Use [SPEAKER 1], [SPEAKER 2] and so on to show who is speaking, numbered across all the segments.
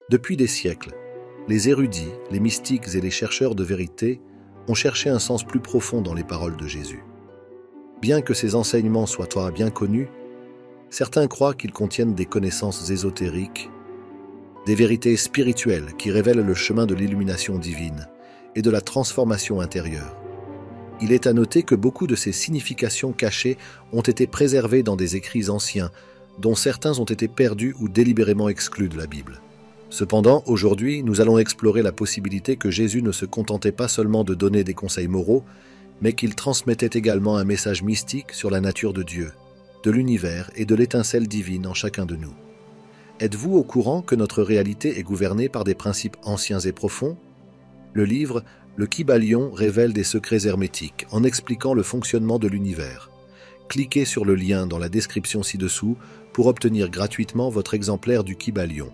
[SPEAKER 1] Depuis des siècles, les érudits, les mystiques et les chercheurs de vérité ont cherché un sens plus profond dans les paroles de Jésus. Bien que ces enseignements soient bien connus, certains croient qu'ils contiennent des connaissances ésotériques, des vérités spirituelles qui révèlent le chemin de l'illumination divine et de la transformation intérieure. Il est à noter que beaucoup de ces significations cachées ont été préservées dans des écrits anciens, dont certains ont été perdus ou délibérément exclus de la Bible. Cependant, aujourd'hui, nous allons explorer la possibilité que Jésus ne se contentait pas seulement de donner des conseils moraux, mais qu'il transmettait également un message mystique sur la nature de Dieu, de l'univers et de l'étincelle divine en chacun de nous. Êtes-vous au courant que notre réalité est gouvernée par des principes anciens et profonds? Le livre « Le Kybalion » révèle des secrets hermétiques en expliquant le fonctionnement de l'univers. Cliquez sur le lien dans la description ci-dessous pour obtenir gratuitement votre exemplaire du Kybalion.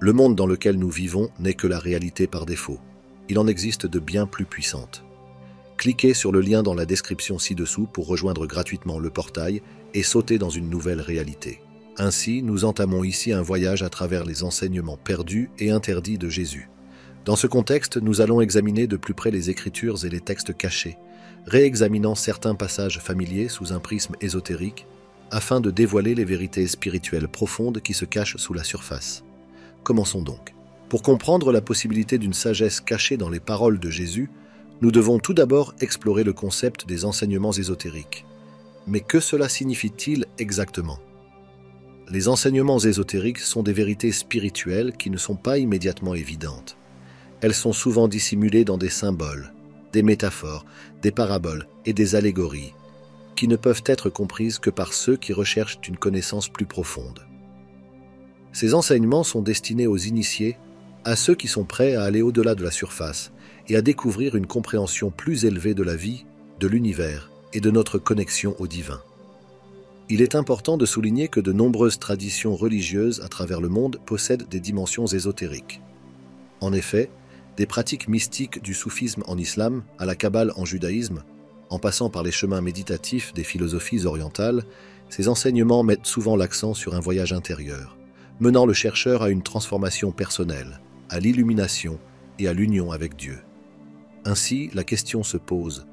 [SPEAKER 1] Le monde dans lequel nous vivons n'est que la réalité par défaut. Il en existe de bien plus puissantes. Cliquez sur le lien dans la description ci-dessous pour rejoindre gratuitement le portail et sauter dans une nouvelle réalité. Ainsi, nous entamons ici un voyage à travers les enseignements perdus et interdits de Jésus. Dans ce contexte, nous allons examiner de plus près les Écritures et les textes cachés, réexaminant certains passages familiers sous un prisme ésotérique, afin de dévoiler les vérités spirituelles profondes qui se cachent sous la surface. Commençons donc. Pour comprendre la possibilité d'une sagesse cachée dans les paroles de Jésus, nous devons tout d'abord explorer le concept des enseignements ésotériques. Mais que cela signifie-t-il exactement? Les enseignements ésotériques sont des vérités spirituelles qui ne sont pas immédiatement évidentes. Elles sont souvent dissimulées dans des symboles, des métaphores, des paraboles et des allégories, qui ne peuvent être comprises que par ceux qui recherchent une connaissance plus profonde. Ces enseignements sont destinés aux initiés, à ceux qui sont prêts à aller au-delà de la surface et à découvrir une compréhension plus élevée de la vie, de l'univers et de notre connexion au divin. Il est important de souligner que de nombreuses traditions religieuses à travers le monde possèdent des dimensions ésotériques. En effet, des pratiques mystiques du soufisme en islam à la kabbale en judaïsme, en passant par les chemins méditatifs des philosophies orientales, ces enseignements mettent souvent l'accent sur un voyage intérieur, menant le chercheur à une transformation personnelle, à l'illumination et à l'union avec Dieu. Ainsi, la question se pose,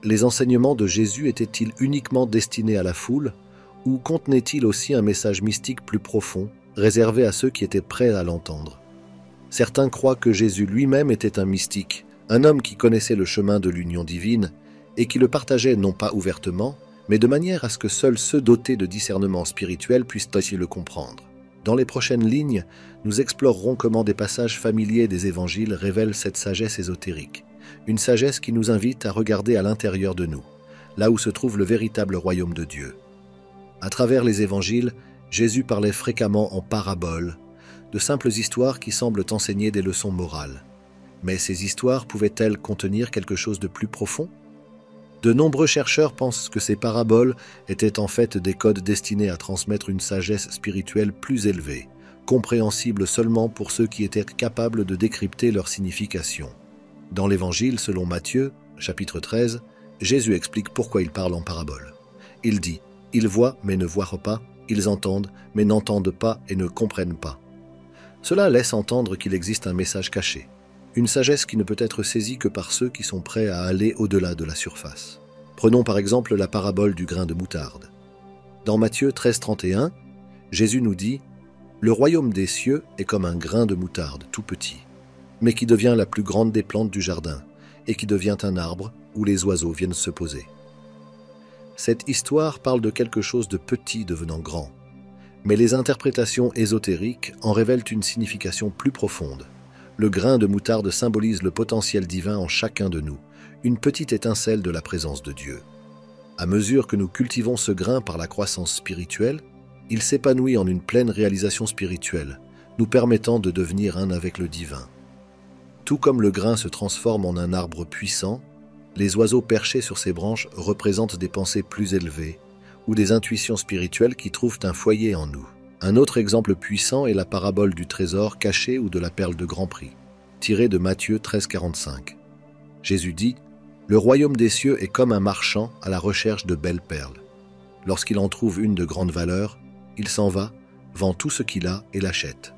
[SPEAKER 1] les enseignements de Jésus étaient-ils uniquement destinés à la foule, ou contenaient-ils aussi un message mystique plus profond, réservé à ceux qui étaient prêts à l'entendre? Certains croient que Jésus lui-même était un mystique, un homme qui connaissait le chemin de l'union divine et qui le partageait non pas ouvertement, mais de manière à ce que seuls ceux dotés de discernement spirituel puissent aussi le comprendre. Dans les prochaines lignes, nous explorerons comment des passages familiers des évangiles révèlent cette sagesse ésotérique, une sagesse qui nous invite à regarder à l'intérieur de nous, là où se trouve le véritable royaume de Dieu. À travers les évangiles, Jésus parlait fréquemment en paraboles, de simples histoires qui semblent enseigner des leçons morales. Mais ces histoires pouvaient-elles contenir quelque chose de plus profond? De nombreux chercheurs pensent que ces paraboles étaient en fait des codes destinés à transmettre une sagesse spirituelle plus élevée, compréhensible seulement pour ceux qui étaient capables de décrypter leur signification. Dans l'Évangile selon Matthieu, chapitre 13, Jésus explique pourquoi il parle en paraboles. Il dit « Ils voient mais ne voient pas, ils entendent mais n'entendent pas et ne comprennent pas ». Cela laisse entendre qu'il existe un message caché, une sagesse qui ne peut être saisie que par ceux qui sont prêts à aller au-delà de la surface. Prenons par exemple la parabole du grain de moutarde. Dans Matthieu 13, 31, Jésus nous dit « Le royaume des cieux est comme un grain de moutarde tout petit, mais qui devient la plus grande des plantes du jardin et qui devient un arbre où les oiseaux viennent se poser. » Cette histoire parle de quelque chose de petit devenant grand, mais les interprétations ésotériques en révèlent une signification plus profonde. Le grain de moutarde symbolise le potentiel divin en chacun de nous, une petite étincelle de la présence de Dieu. À mesure que nous cultivons ce grain par la croissance spirituelle, il s'épanouit en une pleine réalisation spirituelle, nous permettant de devenir un avec le divin. Tout comme le grain se transforme en un arbre puissant, les oiseaux perchés sur ses branches représentent des pensées plus élevées, ou des intuitions spirituelles qui trouvent un foyer en nous. Un autre exemple puissant est la parabole du trésor caché ou de la perle de grand prix, tirée de Matthieu 13, 45. Jésus dit « Le royaume des cieux est comme un marchand à la recherche de belles perles. Lorsqu'il en trouve une de grande valeur, il s'en va, vend tout ce qu'il a et l'achète.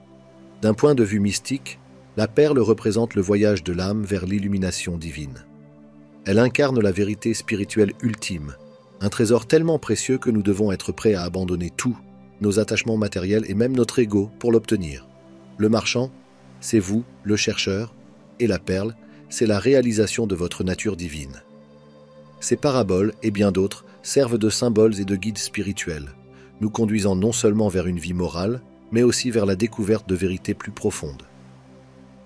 [SPEAKER 1] D'un point de vue mystique, la perle représente le voyage de l'âme vers l'illumination divine. Elle incarne la vérité spirituelle ultime, un trésor tellement précieux que nous devons être prêts à abandonner tout, nos attachements matériels et même notre ego pour l'obtenir. Le marchand, c'est vous, le chercheur, et la perle, c'est la réalisation de votre nature divine. Ces paraboles et bien d'autres servent de symboles et de guides spirituels, nous conduisant non seulement vers une vie morale, mais aussi vers la découverte de vérités plus profondes.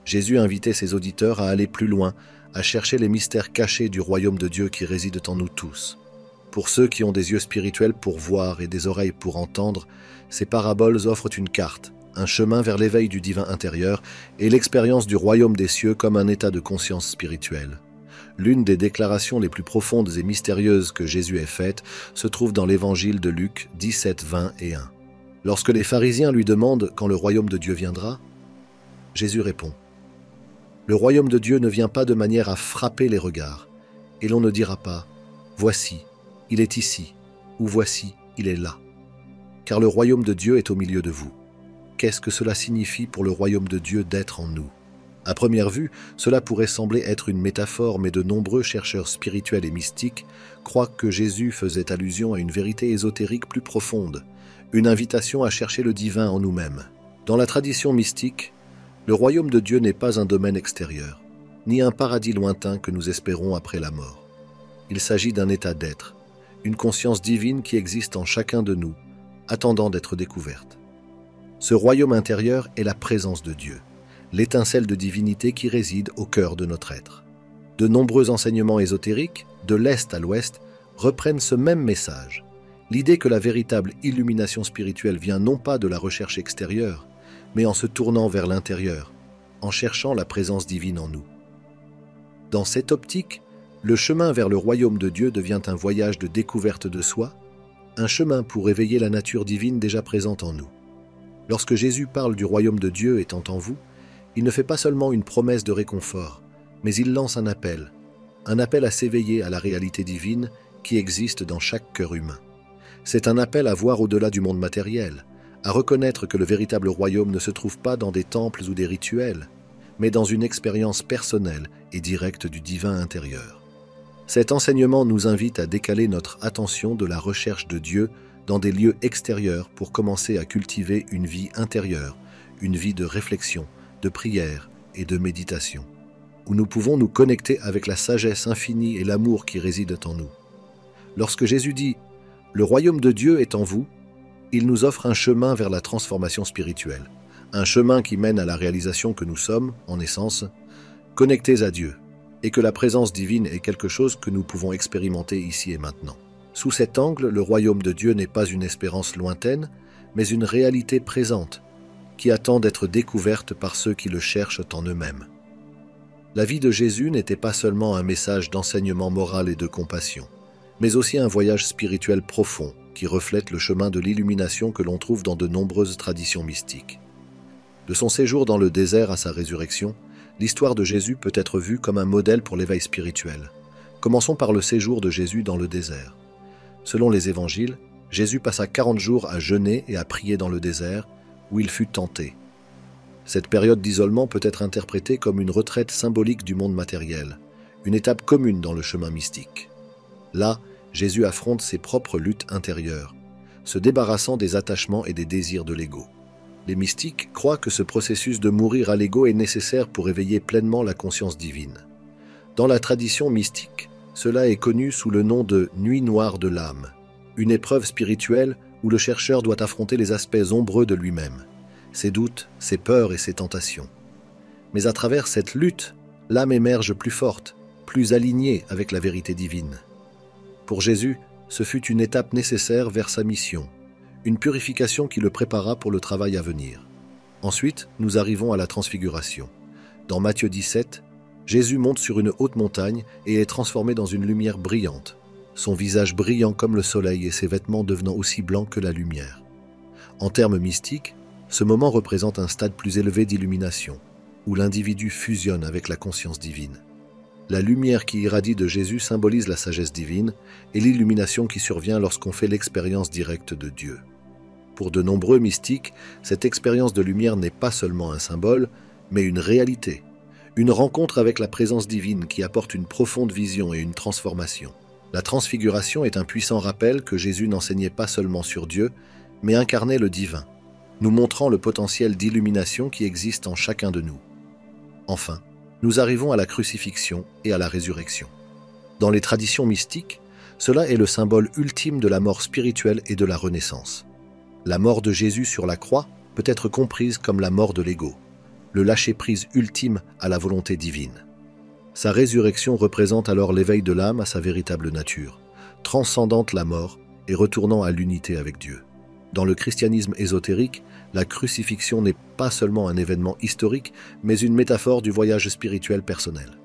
[SPEAKER 1] Jésus invitait ses auditeurs à aller plus loin, à chercher les mystères cachés du royaume de Dieu qui réside en nous tous. Pour ceux qui ont des yeux spirituels pour voir et des oreilles pour entendre, ces paraboles offrent une carte, un chemin vers l'éveil du divin intérieur et l'expérience du royaume des cieux comme un état de conscience spirituelle. L'une des déclarations les plus profondes et mystérieuses que Jésus ait faites se trouve dans l'évangile de Luc 17, 20 et 1. Lorsque les pharisiens lui demandent quand le royaume de Dieu viendra, Jésus répond « Le royaume de Dieu ne vient pas de manière à frapper les regards, et l'on ne dira pas « Voici, il est ici » ou « Voici, il est là ». Car le royaume de Dieu est au milieu de vous. Qu'est-ce que cela signifie pour le royaume de Dieu d'être en nous ? À première vue, cela pourrait sembler être une métaphore, mais de nombreux chercheurs spirituels et mystiques croient que Jésus faisait allusion à une vérité ésotérique plus profonde, une invitation à chercher le divin en nous-mêmes. Dans la tradition mystique, le royaume de Dieu n'est pas un domaine extérieur, ni un paradis lointain que nous espérons après la mort. Il s'agit d'un état d'être, une conscience divine qui existe en chacun de nous, attendant d'être découverte. Ce royaume intérieur est la présence de Dieu, l'étincelle de divinité qui réside au cœur de notre être. De nombreux enseignements ésotériques, de l'Est à l'Ouest, reprennent ce même message. L'idée que la véritable illumination spirituelle vient non pas de la recherche extérieure, mais en se tournant vers l'intérieur, en cherchant la présence divine en nous. Dans cette optique, le chemin vers le royaume de Dieu devient un voyage de découverte de soi, un chemin pour éveiller la nature divine déjà présente en nous. Lorsque Jésus parle du royaume de Dieu étant en vous, il ne fait pas seulement une promesse de réconfort, mais il lance un appel à s'éveiller à la réalité divine qui existe dans chaque cœur humain. C'est un appel à voir au-delà du monde matériel, à reconnaître que le véritable royaume ne se trouve pas dans des temples ou des rituels, mais dans une expérience personnelle et directe du divin intérieur. Cet enseignement nous invite à décaler notre attention de la recherche de Dieu dans des lieux extérieurs pour commencer à cultiver une vie intérieure, une vie de réflexion, de prière et de méditation, où nous pouvons nous connecter avec la sagesse infinie et l'amour qui résident en nous. Lorsque Jésus dit « Le royaume de Dieu est en vous », il nous offre un chemin vers la transformation spirituelle, un chemin qui mène à la réalisation que nous sommes, en essence, connectés à Dieu, et que la présence divine est quelque chose que nous pouvons expérimenter ici et maintenant. Sous cet angle, le royaume de Dieu n'est pas une espérance lointaine, mais une réalité présente, qui attend d'être découverte par ceux qui le cherchent en eux-mêmes. La vie de Jésus n'était pas seulement un message d'enseignement moral et de compassion, mais aussi un voyage spirituel profond qui reflète le chemin de l'illumination que l'on trouve dans de nombreuses traditions mystiques. De son séjour dans le désert à sa résurrection, l'histoire de Jésus peut être vue comme un modèle pour l'éveil spirituel. Commençons par le séjour de Jésus dans le désert. Selon les évangiles, Jésus passa 40 jours à jeûner et à prier dans le désert, où il fut tenté. Cette période d'isolement peut être interprétée comme une retraite symbolique du monde matériel, une étape commune dans le chemin mystique. Là, Jésus affronte ses propres luttes intérieures, se débarrassant des attachements et des désirs de l'ego. Les mystiques croient que ce processus de mourir à l'ego est nécessaire pour éveiller pleinement la conscience divine. Dans la tradition mystique, cela est connu sous le nom de « nuit noire de l'âme », une épreuve spirituelle où le chercheur doit affronter les aspects ombreux de lui-même, ses doutes, ses peurs et ses tentations. Mais à travers cette lutte, l'âme émerge plus forte, plus alignée avec la vérité divine. Pour Jésus, ce fut une étape nécessaire vers sa mission, une purification qui le prépara pour le travail à venir. Ensuite, nous arrivons à la transfiguration. Dans Matthieu 17, Jésus monte sur une haute montagne et est transformé dans une lumière brillante, son visage brillant comme le soleil et ses vêtements devenant aussi blancs que la lumière. En termes mystiques, ce moment représente un stade plus élevé d'illumination, où l'individu fusionne avec la conscience divine. La lumière qui irradie de Jésus symbolise la sagesse divine et l'illumination qui survient lorsqu'on fait l'expérience directe de Dieu. Pour de nombreux mystiques, cette expérience de lumière n'est pas seulement un symbole, mais une réalité, une rencontre avec la présence divine qui apporte une profonde vision et une transformation. La transfiguration est un puissant rappel que Jésus n'enseignait pas seulement sur Dieu, mais incarnait le divin, nous montrant le potentiel d'illumination qui existe en chacun de nous. Enfin, nous arrivons à la crucifixion et à la résurrection. Dans les traditions mystiques, cela est le symbole ultime de la mort spirituelle et de la renaissance. La mort de Jésus sur la croix peut être comprise comme la mort de l'ego, le lâcher-prise ultime à la volonté divine. Sa résurrection représente alors l'éveil de l'âme à sa véritable nature, transcendante la mort et retournant à l'unité avec Dieu. Dans le christianisme ésotérique, la crucifixion n'est pas seulement un événement historique, mais une métaphore du voyage spirituel personnel.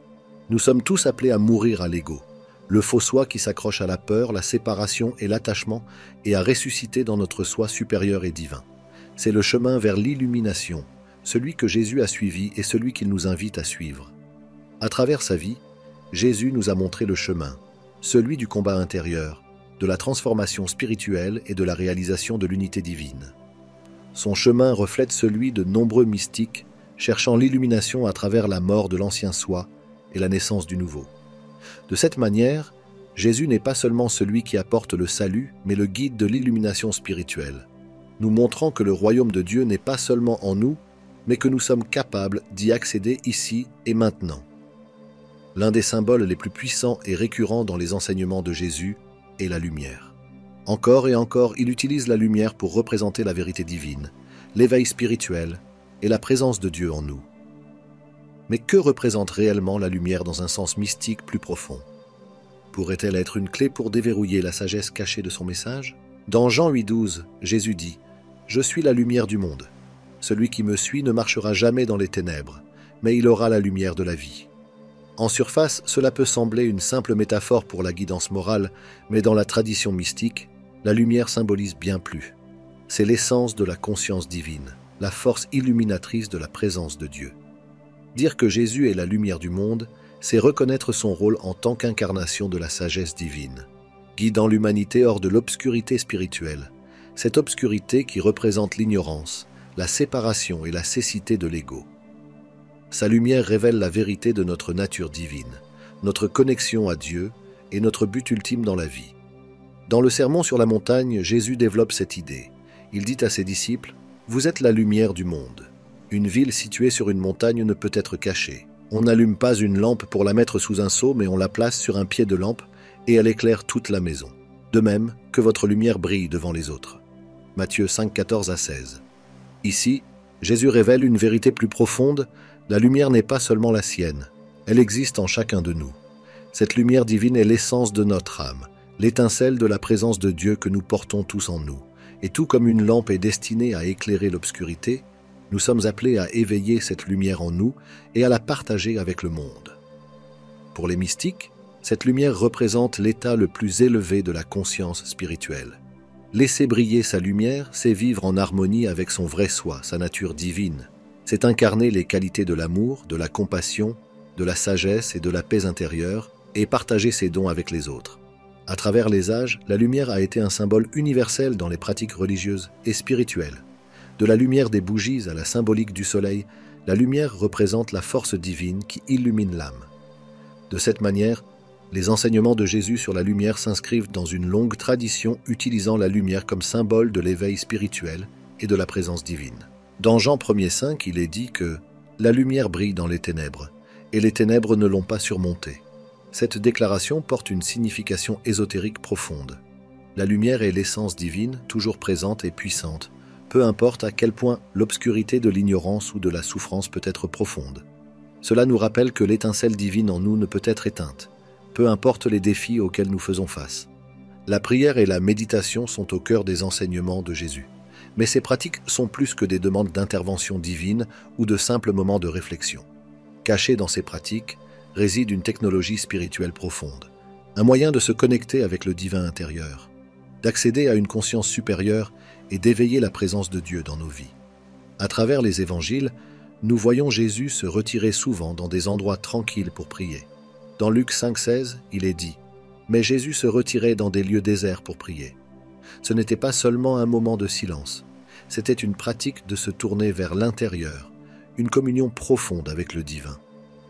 [SPEAKER 1] Nous sommes tous appelés à mourir à l'ego, le faux soi qui s'accroche à la peur, la séparation et l'attachement, et à ressusciter dans notre soi supérieur et divin. C'est le chemin vers l'illumination, celui que Jésus a suivi et celui qu'il nous invite à suivre. À travers sa vie, Jésus nous a montré le chemin, celui du combat intérieur, de la transformation spirituelle et de la réalisation de l'unité divine. Son chemin reflète celui de nombreux mystiques cherchant l'illumination à travers la mort de l'ancien soi et la naissance du nouveau. De cette manière, Jésus n'est pas seulement celui qui apporte le salut, mais le guide de l'illumination spirituelle, nous montrant que le royaume de Dieu n'est pas seulement en nous, mais que nous sommes capables d'y accéder ici et maintenant. L'un des symboles les plus puissants et récurrents dans les enseignements de Jésus est la lumière. Encore et encore, il utilise la lumière pour représenter la vérité divine, l'éveil spirituel et la présence de Dieu en nous. Mais que représente réellement la lumière dans un sens mystique plus profond? Pourrait-elle être une clé pour déverrouiller la sagesse cachée de son message? Dans Jean 8,12, Jésus dit « Je suis la lumière du monde. Celui qui me suit ne marchera jamais dans les ténèbres, mais il aura la lumière de la vie. » En surface, cela peut sembler une simple métaphore pour la guidance morale, mais dans la tradition mystique, la lumière symbolise bien plus. C'est l'essence de la conscience divine, la force illuminatrice de la présence de Dieu. Dire que Jésus est la lumière du monde, c'est reconnaître son rôle en tant qu'incarnation de la sagesse divine, guidant l'humanité hors de l'obscurité spirituelle, cette obscurité qui représente l'ignorance, la séparation et la cécité de l'ego. Sa lumière révèle la vérité de notre nature divine, notre connexion à Dieu et notre but ultime dans la vie. Dans le Sermon sur la montagne, Jésus développe cette idée. Il dit à ses disciples « Vous êtes la lumière du monde. Une ville située sur une montagne ne peut être cachée. On n'allume pas une lampe pour la mettre sous un seau, mais on la place sur un pied de lampe et elle éclaire toute la maison. De même que votre lumière brille devant les autres. » Matthieu 5, 14 à 16. Ici, Jésus révèle une vérité plus profonde. La lumière n'est pas seulement la sienne, elle existe en chacun de nous. Cette lumière divine est l'essence de notre âme, l'étincelle de la présence de Dieu que nous portons tous en nous. Et tout comme une lampe est destinée à éclairer l'obscurité, nous sommes appelés à éveiller cette lumière en nous et à la partager avec le monde. Pour les mystiques, cette lumière représente l'état le plus élevé de la conscience spirituelle. Laisser briller sa lumière, c'est vivre en harmonie avec son vrai soi, sa nature divine. C'est incarner les qualités de l'amour, de la compassion, de la sagesse et de la paix intérieure et partager ses dons avec les autres. À travers les âges, la lumière a été un symbole universel dans les pratiques religieuses et spirituelles. De la lumière des bougies à la symbolique du soleil, la lumière représente la force divine qui illumine l'âme. De cette manière, les enseignements de Jésus sur la lumière s'inscrivent dans une longue tradition utilisant la lumière comme symbole de l'éveil spirituel et de la présence divine. Dans Jean 1,5, il est dit que « La lumière brille dans les ténèbres, et les ténèbres ne l'ont pas surmontée. » Cette déclaration porte une signification ésotérique profonde. La lumière est l'essence divine, toujours présente et puissante, peu importe à quel point l'obscurité de l'ignorance ou de la souffrance peut être profonde. Cela nous rappelle que l'étincelle divine en nous ne peut être éteinte, peu importe les défis auxquels nous faisons face. La prière et la méditation sont au cœur des enseignements de Jésus. Mais ces pratiques sont plus que des demandes d'intervention divine ou de simples moments de réflexion. Cachés dans ces pratiques réside une technologie spirituelle profonde, un moyen de se connecter avec le divin intérieur, d'accéder à une conscience supérieure et d'éveiller la présence de Dieu dans nos vies. À travers les évangiles, nous voyons Jésus se retirer souvent dans des endroits tranquilles pour prier. Dans Luc 5,16, il est dit « Mais Jésus se retirait dans des lieux déserts pour prier. » Ce n'était pas seulement un moment de silence, c'était une pratique de se tourner vers l'intérieur, une communion profonde avec le divin.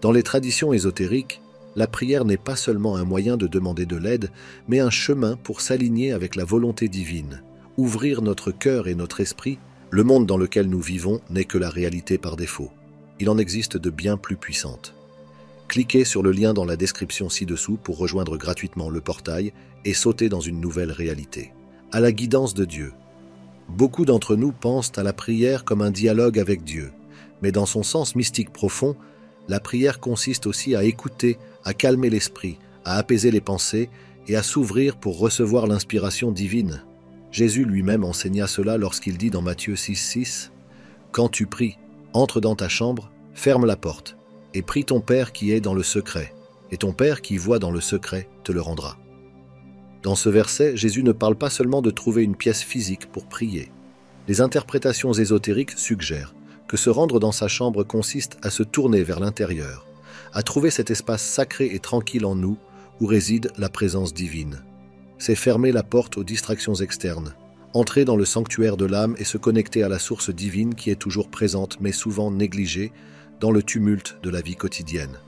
[SPEAKER 1] Dans les traditions ésotériques, la prière n'est pas seulement un moyen de demander de l'aide, mais un chemin pour s'aligner avec la volonté divine, ouvrir notre cœur et notre esprit. Le monde dans lequel nous vivons n'est que la réalité par défaut. Il en existe de bien plus puissantes. Cliquez sur le lien dans la description ci-dessous pour rejoindre gratuitement le portail et sauter dans une nouvelle réalité. À la guidance de Dieu. Beaucoup d'entre nous pensent à la prière comme un dialogue avec Dieu, mais dans son sens mystique profond, la prière consiste aussi à écouter, à calmer l'esprit, à apaiser les pensées et à s'ouvrir pour recevoir l'inspiration divine. Jésus lui-même enseigna cela lorsqu'il dit dans Matthieu 6,6 « Quand tu pries, entre dans ta chambre, ferme la porte, et prie ton Père qui est dans le secret, et ton Père qui voit dans le secret te le rendra. » Dans ce verset, Jésus ne parle pas seulement de trouver une pièce physique pour prier. Les interprétations ésotériques suggèrent que se rendre dans sa chambre consiste à se tourner vers l'intérieur, à trouver cet espace sacré et tranquille en nous où réside la présence divine. C'est fermer la porte aux distractions externes, entrer dans le sanctuaire de l'âme et se connecter à la source divine qui est toujours présente mais souvent négligée dans le tumulte de la vie quotidienne.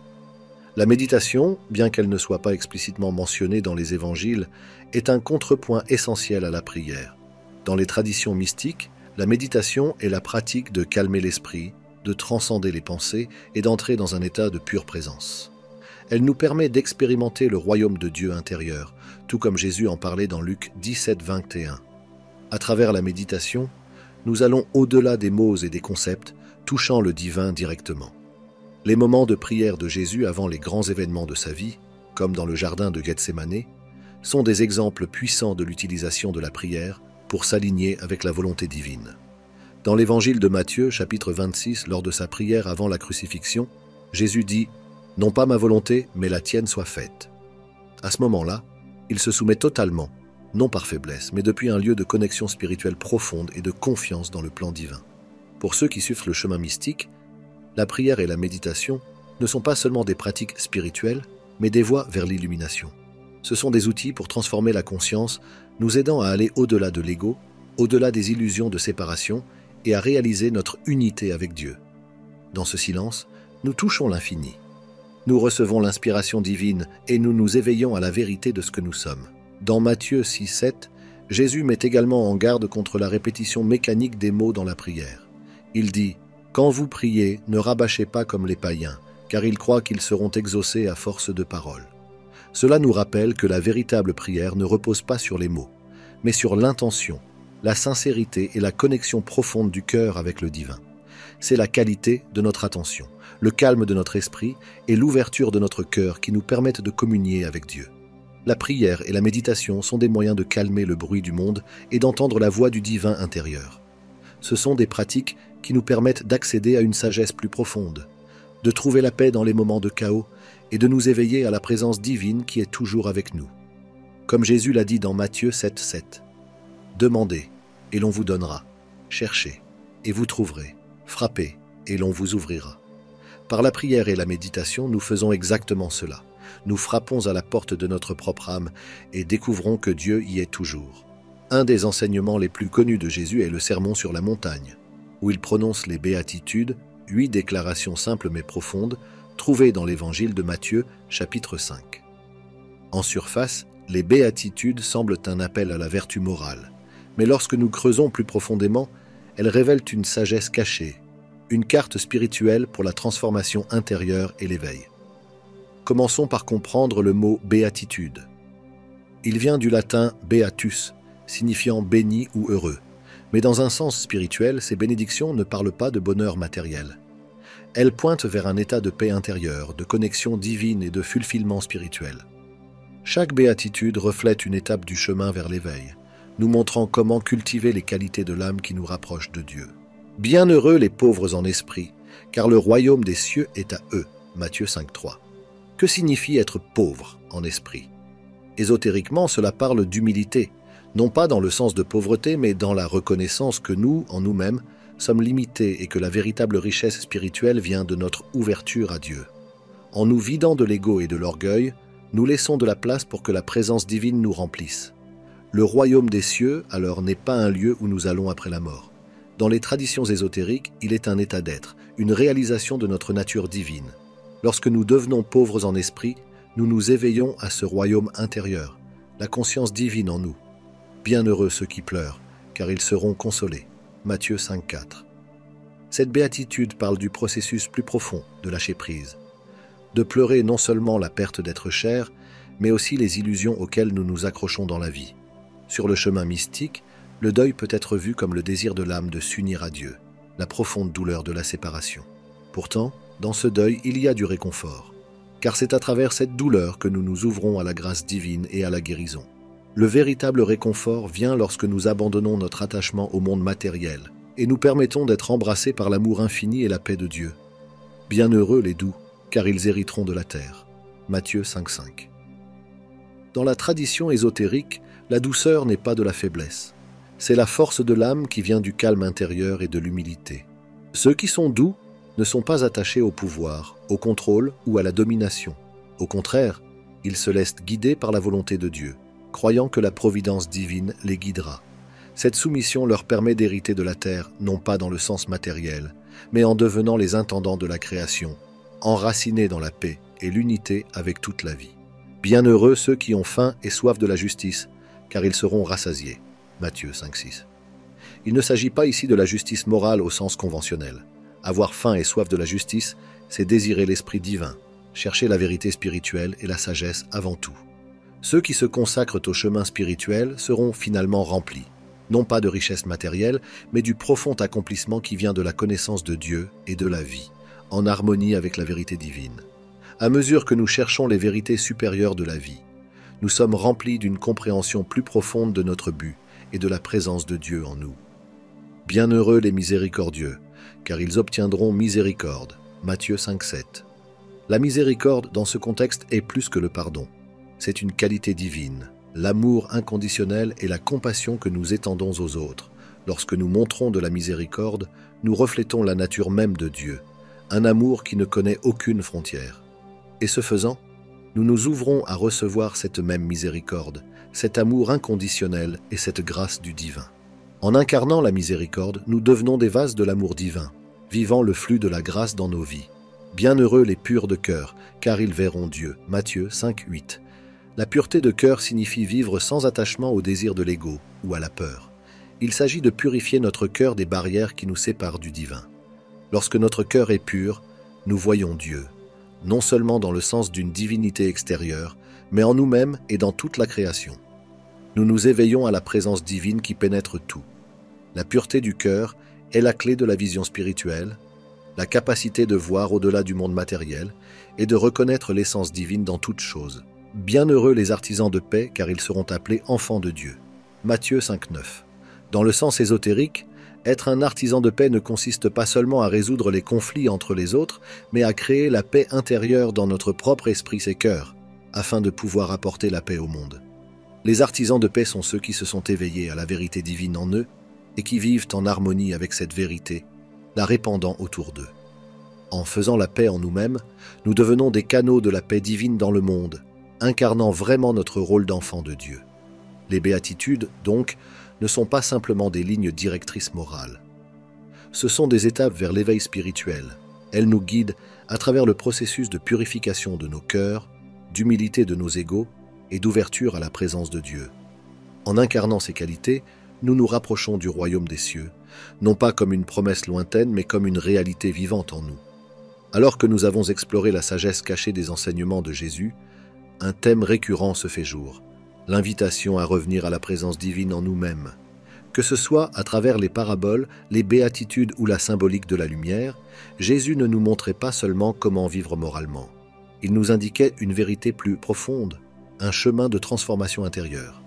[SPEAKER 1] La méditation, bien qu'elle ne soit pas explicitement mentionnée dans les évangiles, est un contrepoint essentiel à la prière. Dans les traditions mystiques, la méditation est la pratique de calmer l'esprit, de transcender les pensées et d'entrer dans un état de pure présence. Elle nous permet d'expérimenter le royaume de Dieu intérieur, tout comme Jésus en parlait dans Luc 17, 21. À travers la méditation, nous allons au-delà des mots et des concepts, touchant le divin directement. Les moments de prière de Jésus avant les grands événements de sa vie, comme dans le jardin de Gethsémanée, sont des exemples puissants de l'utilisation de la prière pour s'aligner avec la volonté divine. Dans l'évangile de Matthieu, chapitre 26, lors de sa prière avant la crucifixion, Jésus dit « Non pas ma volonté, mais la tienne soit faite ». À ce moment-là, il se soumet totalement, non par faiblesse, mais depuis un lieu de connexion spirituelle profonde et de confiance dans le plan divin. Pour ceux qui suivent le chemin mystique, la prière et la méditation ne sont pas seulement des pratiques spirituelles, mais des voies vers l'illumination. Ce sont des outils pour transformer la conscience, nous aidant à aller au-delà de l'ego, au-delà des illusions de séparation et à réaliser notre unité avec Dieu. Dans ce silence, nous touchons l'infini. Nous recevons l'inspiration divine et nous nous éveillons à la vérité de ce que nous sommes. Dans Matthieu 6, 7, Jésus met également en garde contre la répétition mécanique des mots dans la prière. Il dit « Quand vous priez, ne rabâchez pas comme les païens, car ils croient qu'ils seront exaucés à force de paroles. » Cela nous rappelle que la véritable prière ne repose pas sur les mots, mais sur l'intention, la sincérité et la connexion profonde du cœur avec le divin. C'est la qualité de notre attention, le calme de notre esprit et l'ouverture de notre cœur qui nous permettent de communier avec Dieu. La prière et la méditation sont des moyens de calmer le bruit du monde et d'entendre la voix du divin intérieur. Ce sont des pratiques qui nous permettent d'accéder à une sagesse plus profonde, de trouver la paix dans les moments de chaos et de nous éveiller à la présence divine qui est toujours avec nous. Comme Jésus l'a dit dans Matthieu 7, 7. « Demandez, et l'on vous donnera. Cherchez, et vous trouverez. Frappez, et l'on vous ouvrira. » Par la prière et la méditation, nous faisons exactement cela. Nous frappons à la porte de notre propre âme et découvrons que Dieu y est toujours. Un des enseignements les plus connus de Jésus est le Sermon sur la montagne, où il prononce les béatitudes, 8 déclarations simples mais profondes, trouvées dans l'évangile de Matthieu, chapitre 5. En surface, les béatitudes semblent un appel à la vertu morale, mais lorsque nous creusons plus profondément, elles révèlent une sagesse cachée, une carte spirituelle pour la transformation intérieure et l'éveil. Commençons par comprendre le mot béatitude. Il vient du latin beatus, signifiant béni ou heureux. Mais dans un sens spirituel, ces bénédictions ne parlent pas de bonheur matériel. Elles pointent vers un état de paix intérieure, de connexion divine et de fulfillement spirituel. Chaque béatitude reflète une étape du chemin vers l'éveil, nous montrant comment cultiver les qualités de l'âme qui nous rapprochent de Dieu. Bienheureux les pauvres en esprit, car le royaume des cieux est à eux. Matthieu 5, 3. Que signifie être pauvre en esprit? Ésotériquement, cela parle d'humilité, non pas dans le sens de pauvreté, mais dans la reconnaissance que nous, en nous-mêmes, sommes limités et que la véritable richesse spirituelle vient de notre ouverture à Dieu. En nous vidant de l'ego et de l'orgueil, nous laissons de la place pour que la présence divine nous remplisse. Le royaume des cieux, alors, n'est pas un lieu où nous allons après la mort. Dans les traditions ésotériques, il est un état d'être, une réalisation de notre nature divine. Lorsque nous devenons pauvres en esprit, nous nous éveillons à ce royaume intérieur, la conscience divine en nous. Bienheureux ceux qui pleurent, car ils seront consolés. Matthieu 5,4. Cette béatitude parle du processus plus profond de lâcher prise, de pleurer non seulement la perte d'être cher, mais aussi les illusions auxquelles nous nous accrochons dans la vie. Sur le chemin mystique, le deuil peut être vu comme le désir de l'âme de s'unir à Dieu, la profonde douleur de la séparation. Pourtant, dans ce deuil, il y a du réconfort, car c'est à travers cette douleur que nous nous ouvrons à la grâce divine et à la guérison. Le véritable réconfort vient lorsque nous abandonnons notre attachement au monde matériel et nous permettons d'être embrassés par l'amour infini et la paix de Dieu. Bienheureux les doux, car ils hériteront de la terre. Matthieu 5,5. Dans la tradition ésotérique, la douceur n'est pas de la faiblesse. C'est la force de l'âme qui vient du calme intérieur et de l'humilité. Ceux qui sont doux ne sont pas attachés au pouvoir, au contrôle ou à la domination. Au contraire, ils se laissent guider par la volonté de Dieu, croyant que la providence divine les guidera. Cette soumission leur permet d'hériter de la terre, non pas dans le sens matériel, mais en devenant les intendants de la création, enracinés dans la paix et l'unité avec toute la vie. Bienheureux ceux qui ont faim et soif de la justice, car ils seront rassasiés. Matthieu 5,6. Il ne s'agit pas ici de la justice morale au sens conventionnel. Avoir faim et soif de la justice, c'est désirer l'esprit divin, chercher la vérité spirituelle et la sagesse avant tout. Ceux qui se consacrent au chemin spirituel seront finalement remplis, non pas de richesses matérielles, mais du profond accomplissement qui vient de la connaissance de Dieu et de la vie, en harmonie avec la vérité divine. À mesure que nous cherchons les vérités supérieures de la vie, nous sommes remplis d'une compréhension plus profonde de notre but et de la présence de Dieu en nous. Bienheureux les miséricordieux, car ils obtiendront miséricorde. Matthieu 5,7. La miséricorde dans ce contexte est plus que le pardon. C'est une qualité divine, l'amour inconditionnel et la compassion que nous étendons aux autres. Lorsque nous montrons de la miséricorde, nous reflétons la nature même de Dieu, un amour qui ne connaît aucune frontière. Et ce faisant, nous nous ouvrons à recevoir cette même miséricorde, cet amour inconditionnel et cette grâce du divin. En incarnant la miséricorde, nous devenons des vases de l'amour divin, vivant le flux de la grâce dans nos vies. Bienheureux les purs de cœur, car ils verront Dieu. Matthieu 5,8. La pureté de cœur signifie vivre sans attachement au désir de l'ego ou à la peur. Il s'agit de purifier notre cœur des barrières qui nous séparent du divin. Lorsque notre cœur est pur, nous voyons Dieu, non seulement dans le sens d'une divinité extérieure, mais en nous-mêmes et dans toute la création. Nous nous éveillons à la présence divine qui pénètre tout. La pureté du cœur est la clé de la vision spirituelle, la capacité de voir au-delà du monde matériel et de reconnaître l'essence divine dans toute chose. Bienheureux les artisans de paix, car ils seront appelés enfants de Dieu. Matthieu 5,9. Dans le sens ésotérique, être un artisan de paix ne consiste pas seulement à résoudre les conflits entre les autres, mais à créer la paix intérieure dans notre propre esprit et cœur, afin de pouvoir apporter la paix au monde. Les artisans de paix sont ceux qui se sont éveillés à la vérité divine en eux et qui vivent en harmonie avec cette vérité, la répandant autour d'eux. En faisant la paix en nous-mêmes, nous devenons des canaux de la paix divine dans le monde, incarnant vraiment notre rôle d'enfant de Dieu. Les béatitudes, donc, ne sont pas simplement des lignes directrices morales. Ce sont des étapes vers l'éveil spirituel. Elles nous guident à travers le processus de purification de nos cœurs, d'humilité de nos égos et d'ouverture à la présence de Dieu. En incarnant ces qualités, nous nous rapprochons du royaume des cieux, non pas comme une promesse lointaine, mais comme une réalité vivante en nous. Alors que nous avons exploré la sagesse cachée des enseignements de Jésus, un thème récurrent se fait jour, l'invitation à revenir à la présence divine en nous-mêmes. Que ce soit à travers les paraboles, les béatitudes ou la symbolique de la lumière, Jésus ne nous montrait pas seulement comment vivre moralement. Il nous indiquait une vérité plus profonde, un chemin de transformation intérieure.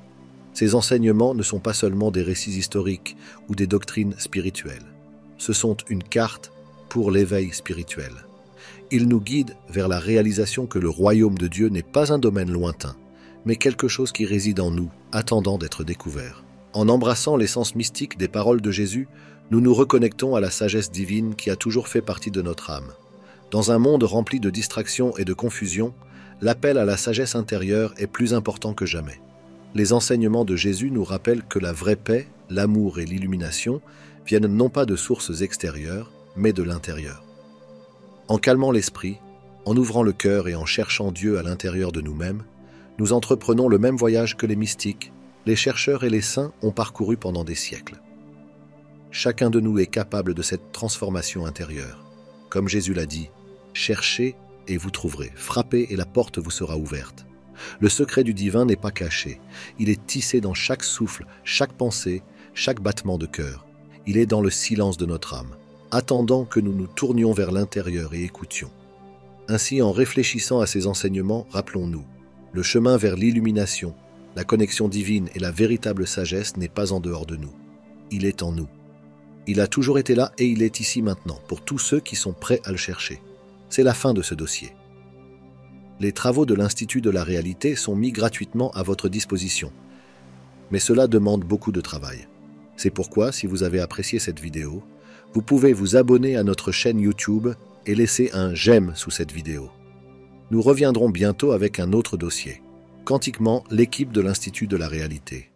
[SPEAKER 1] Ces enseignements ne sont pas seulement des récits historiques ou des doctrines spirituelles. Ce sont une carte pour l'éveil spirituel. Ils nous guident vers la réalisation que le royaume de Dieu n'est pas un domaine lointain, mais quelque chose qui réside en nous, attendant d'être découvert. En embrassant l'essence mystique des paroles de Jésus, nous nous reconnectons à la sagesse divine qui a toujours fait partie de notre âme. Dans un monde rempli de distractions et de confusion, l'appel à la sagesse intérieure est plus important que jamais. les enseignements de Jésus nous rappellent que la vraie paix, l'amour et l'illumination viennent non pas de sources extérieures, mais de l'intérieur. En calmant l'esprit, en ouvrant le cœur et en cherchant Dieu à l'intérieur de nous-mêmes, nous entreprenons le même voyage que les mystiques, les chercheurs et les saints ont parcouru pendant des siècles. Chacun de nous est capable de cette transformation intérieure. Comme Jésus l'a dit, « Cherchez et vous trouverez, frappez et la porte vous sera ouverte ». Le secret du divin n'est pas caché, il est tissé dans chaque souffle, chaque pensée, chaque battement de cœur. Il est dans le silence de notre âme, attendant que nous nous tournions vers l'intérieur et écoutions. Ainsi, en réfléchissant à ces enseignements, rappelons-nous, le chemin vers l'illumination, la connexion divine et la véritable sagesse n'est pas en dehors de nous. Il est en nous. Il a toujours été là et il est ici maintenant, pour tous ceux qui sont prêts à le chercher. C'est la fin de ce dossier. Les travaux de l'Institut de la réalité sont mis gratuitement à votre disposition. Mais cela demande beaucoup de travail. C'est pourquoi, si vous avez apprécié cette vidéo, vous pouvez vous abonner à notre chaîne YouTube et laisser un « j'aime » sous cette vidéo. Nous reviendrons bientôt avec un autre dossier. Quantiquement, l'équipe de l'Institut de la réalité.